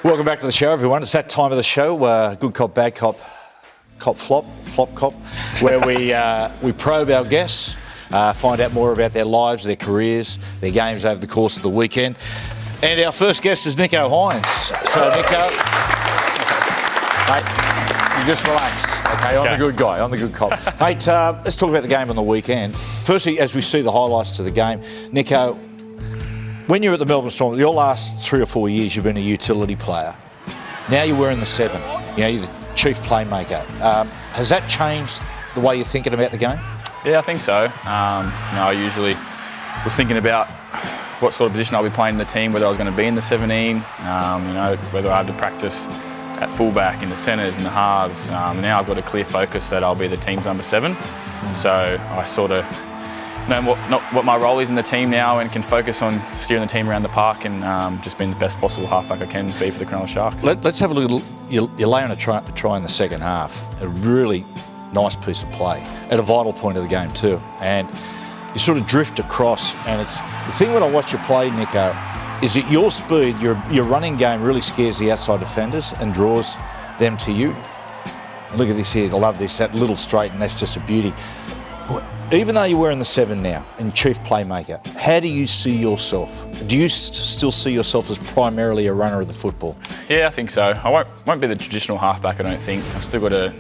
Welcome back to the show, everyone. It's that time of the show, good cop, bad cop, cop flop cop, where we probe our guests, find out more about their lives, their careers, their games over the course of the weekend. And our first guest is Nicho Hynes. So, Nicho, mate, you just relax, okay? I'm the good guy, I'm the good cop. Mate, let's talk about the game on the weekend. Firstly, as we see the highlights to the game, Nicho, when you're at the Melbourne Storm, your last 3 or 4 years, you've been a utility player. Now you're wearing the 7. You know, you're the chief playmaker. Has that changed the way you're thinking about the game? Yeah, I think so. I usually was thinking about what sort of position I'll be playing in the team, whether I was going to be in the 17, whether I had to practice at fullback, in the centres, in the halves. Now I've got a clear focus that I'll be the team's number 7. So I sort of know what my role is in the team now and can focus on steering the team around the park and just being the best possible halfback I can be for the Cronulla Sharks. Let's have a look. You're laying a try in the second half. A really nice piece of play at a vital point of the game too. And you sort of drift across. And it's the thing when I watch you play, Nicho, is that your speed, your running game really scares the outside defenders and draws them to you. And look at this here. I love this. That little straight, and that's just a beauty. Even though you're wearing the 7 now and chief playmaker, how do you see yourself? Do you still see yourself as primarily a runner of the football? Yeah, I think so. I won't be the traditional halfback, I don't think. I've still got to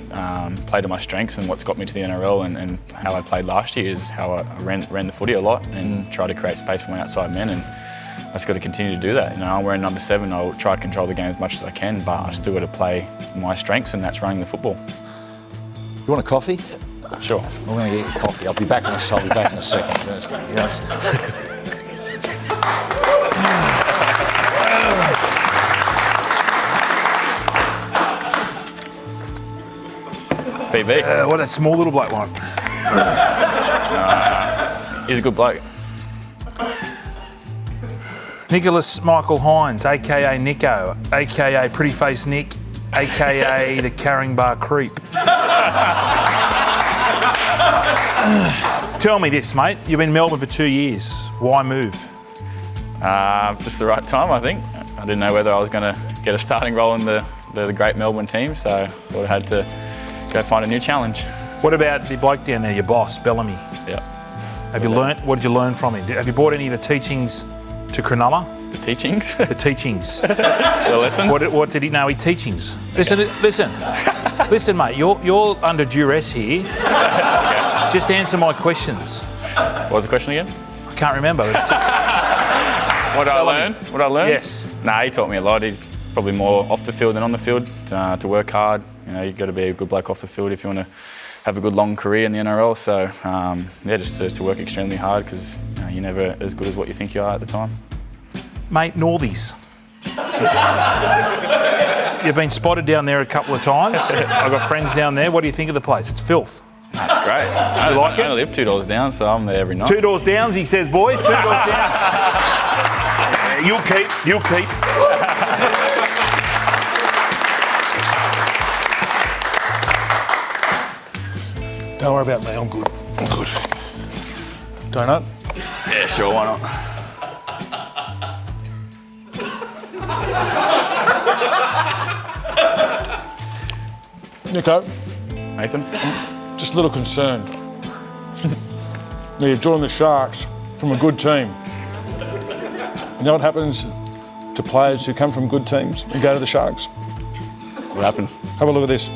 play to my strengths, and what's got me to the NRL and how I played last year is how I ran the footy a lot and tried to create space for my outside men, and I just got to continue to do that. I'm wearing number 7. I'll try to control the game as much as I can, but I still got to play my strengths, and that's running the football. You want a coffee? Sure. I'm going to get you coffee. I'll be back in a second. Yes. PB. What that small little bloke want? He's a good bloke. Nicholas Michael Hynes, a.k.a. Nico, a.k.a. Pretty Face Nick, a.k.a. the Carring Bar Creep. Tell me this, mate. You've been in Melbourne for 2 years. Why move? Just the right time, I think. I didn't know whether I was going to get a starting role in the great Melbourne team, so sort of had to go find a new challenge. What about the bloke down there, your boss, Bellamy? Yeah. Have you learnt? What did you learn from him? Have you brought any of the teachings to Cronulla? The teachings? The teachings. The lessons? What did he know? He teachings. Listen, mate. You're under duress here. Just answer my questions. What was the question again? I can't remember. What did I learn? What did I learn? Yes. Nah, he taught me a lot. He's probably more off the field than on the field to work hard. You've got to be a good bloke off the field if you want to have a good long career in the NRL. So, just to work extremely hard because you're never as good as what you think you are at the time. Mate, Northies. You've been spotted down there a couple of times. I've got friends down there. What do you think of the place? It's filth. That's great. I only live 2 doors down, so I'm there every night. 2 doors down, he says, boys. 2 doors down. You'll keep. Don't worry about me, I'm good. Donut? Yeah, sure, why not? Nico, Nathan? just a little concerned. You're joining the Sharks from a good team. You know what happens to players who come from good teams and go to the Sharks? What happens? Have a look at this.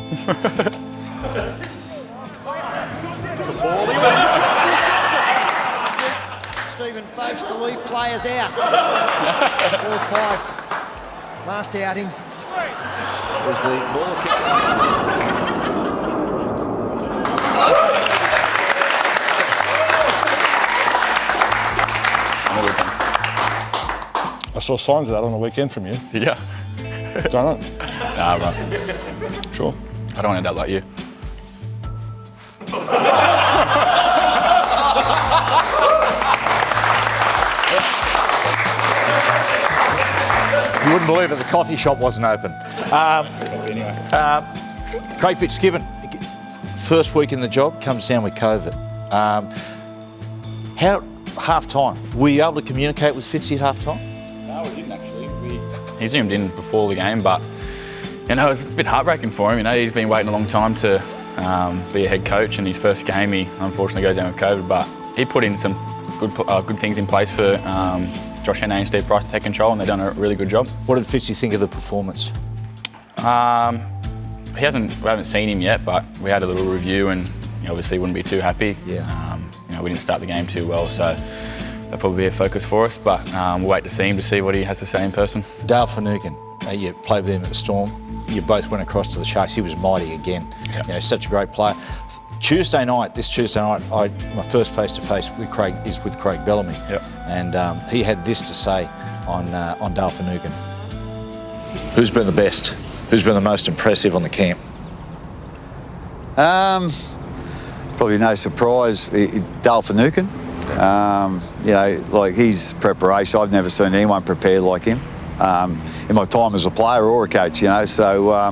Stephen Folkes to leave players out. 4-5. Last outing was the ball kick. I saw signs of that on the weekend from you. Yeah. Don't it? Nah, right. Sure. I don't want to end up like you. You wouldn't believe it, the coffee shop wasn't open. Craig Fitzgibbon, first week in the job, comes down with COVID. How half-time, were you able to communicate with Fitzy at half-time? No, he zoomed in before the game, but you know, it was a bit heartbreaking for him. You know, he's been waiting a long time to be a head coach, and his first game he unfortunately goes down with COVID, but he put in some good things in place for Josh Hannay and Steve Price to take control, and they've done a really good job. What did Fitzy think of the performance? We haven't seen him yet, but we had a little review, and he obviously wouldn't be too happy. Yeah. You know, we didn't start the game too well, so that'll probably be a focus for us, but we'll wait to see him to see what he has to say in person. Dale Finucane, you played with him at the Storm. You both went across to the Sharks. He was mighty again. Yep. You know, such a great player. This Tuesday night, my first face-to-face with Craig is with Craig Bellamy. Yep. And he had this to say on Dale Finucane. Who's been the best? Who's been the most impressive on the camp? Probably no surprise, Dale Finucane. You know, like his preparation, I've never seen anyone prepared like him. In my time as a player or a coach, you know, so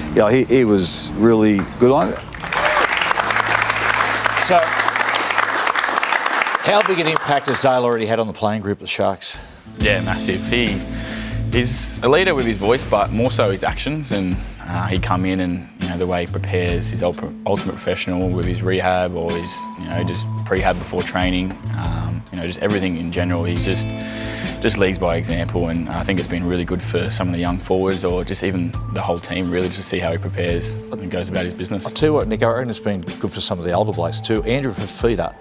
you know, he was really good on it. So, how big an impact has Dale already had on the playing group of the Sharks? Yeah, massive. He's a leader with his voice, but more so his actions, and he come in and, you know, the way he prepares, he's ultimate professional with his rehab or his, you know, just prehab before training, you know, just everything in general. He's just leads by example, and I think it's been really good for some of the young forwards or just even the whole team really to see how he prepares and goes about his business. I'll tell you what, Nico, I reckon it's been good for some of the older blokes too. Andrew Fafita,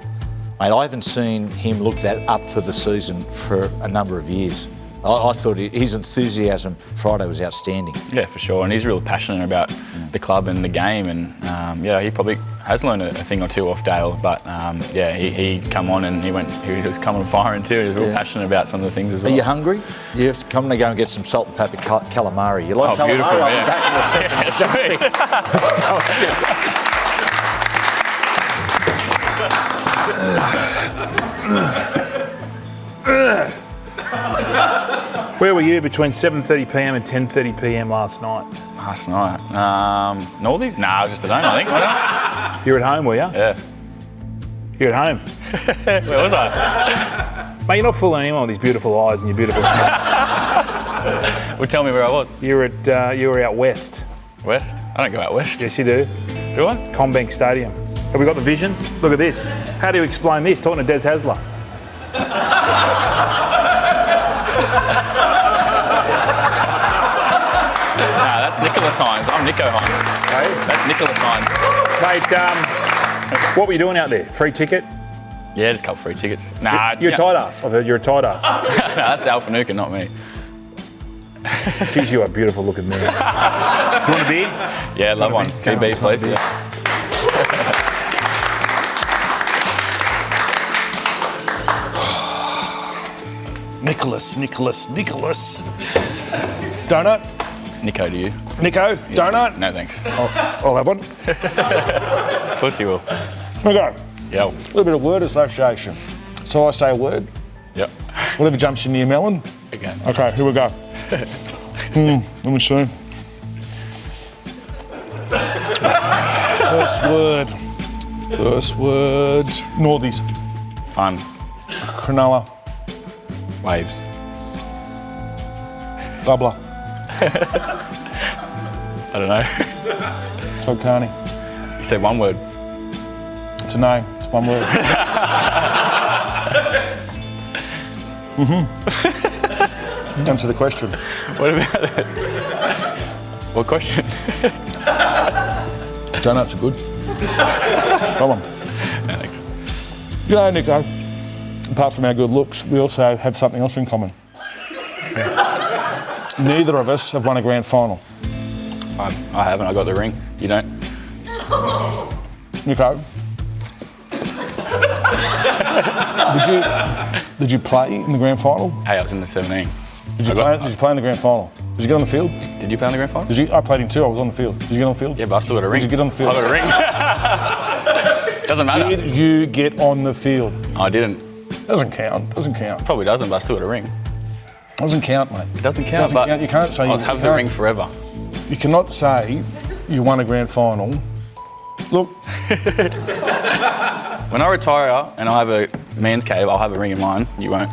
mate, I haven't seen him look that up for the season for a number of years. I thought his enthusiasm Friday was outstanding. Yeah, for sure, and he's real passionate about the club and the game, and yeah, he probably has learned a thing or two off Dale, but yeah, he come on and he was coming firing too. He was real passionate about some of the things as well. Are you hungry? You have to come and go and get some salt and pepper calamari. You like calamari? Beautiful, I'll yeah. be back in a second. Where were you between 7:30 p.m. and 10:30 p.m. last night? Last night, Northies? Nah, I was just at home, I think. Wasn't I? You're at home, were you? Yeah. You're at home. Where was I? Mate, you're not fooling anyone with these beautiful eyes and your beautiful smile. Well, tell me where I was. You were out west. West? I don't go out west. Yes, you do. Do I? Combank Stadium. Have we got the vision? Look at this. How do you explain this? Talking to Des Hasler. Nah, that's Nicholas Hynes. I'm Nicho Hynes. Hey? That's Nicholas Hynes. Mate, what were you doing out there? Free ticket? Yeah, just a couple free tickets. Nah, You're a tight ass. I've heard you're a tight ass. Nah, that's Dale Finucane, not me. Geez, you are beautiful looking man. Do you want a beer? Yeah, love one. Come on, GB's, come on, please. Yeah. Nicholas. Donut? Nico, do you? Nico, donut? No, thanks. I'll have one. Of course you will. Here we go. Yeah. A little bit of word association. So I say a word, Yep. whatever jumps into your melon. Okay. Okay, here we go. Let me see. First word. Northies. Fun. Cronulla. Waves. Bubbler. I don't know. Todd Carney. You said one word. It's a name. It's one word. Answer the question. What about it? What question? Donuts are good. Come on. No, thanks. You know, Nico, apart from our good looks, we also have something else in common. Neither of us have won a grand final. I haven't. I got the ring. You don't? Nico, did you play in the grand final? Hey, I was in the 17. Did you play in the grand final? Did you get on the field? Did you play in the grand final? I played in two. I was on the field. Did you get on the field? Yeah, but I still got a ring. Did you get on the field? I got a ring. Doesn't matter. Did you get on the field? I didn't. Doesn't count. Probably doesn't, but I still got a ring. Doesn't count, mate. It doesn't count, but You can't say I'll have the ring forever. You cannot say you won a grand final. Look, When I retire and I have a man's cave, I'll have a ring in mine. You won't.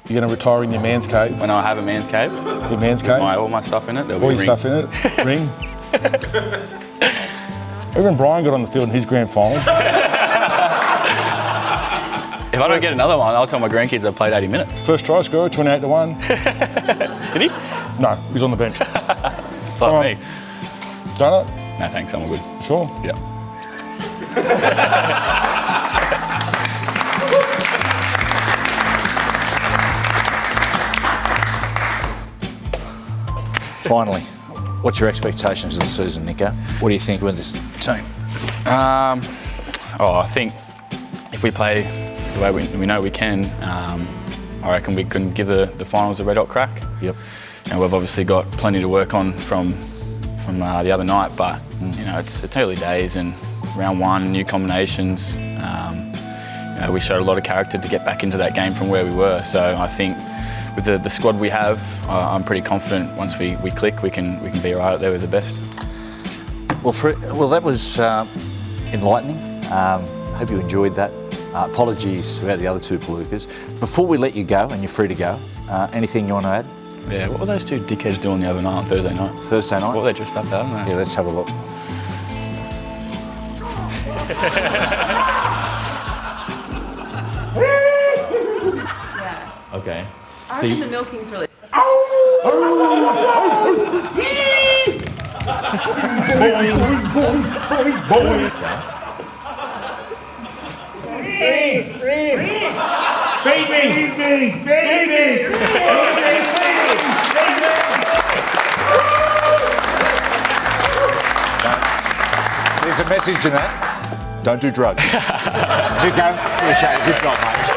You're going to retire in your man's cave. When I have a man's cave, Your man's cave. all my stuff in it. There'll All be your a ring. stuff in it. Ring. Even Brian got on the field in his grand final. If I don't get another one, I'll tell my grandkids I played 80 minutes. First try scorer, 28-1. Did he? No, he's on the bench. Fuck me. Done it? No thanks, I'm all good. Sure. Yeah. Finally, what's your expectations of the season, Nico? What do you think with this team? I think if we play the way we know we can, I reckon we can give the finals a red hot crack. Yep. And we've obviously got plenty to work on from the other night, but you know it's early days and round one, new combinations. You know, we showed a lot of character to get back into that game from where we were. So I think with the squad we have, I'm pretty confident once we click, we can be right up there with the best. Well, that was enlightening. Hope you enjoyed that. Apologies about the other two Palookas. Before we let you go, and you're free to go, anything you want to add? Yeah, what were those two dickheads doing the other night on Thursday night? Thursday night? What were they dressed up at? I don't know. Yeah, let's have a look. Yeah. Okay. I reckon the milking's really. There's a message in that. Don't do drugs. Nico, appreciate it. Good job, mate.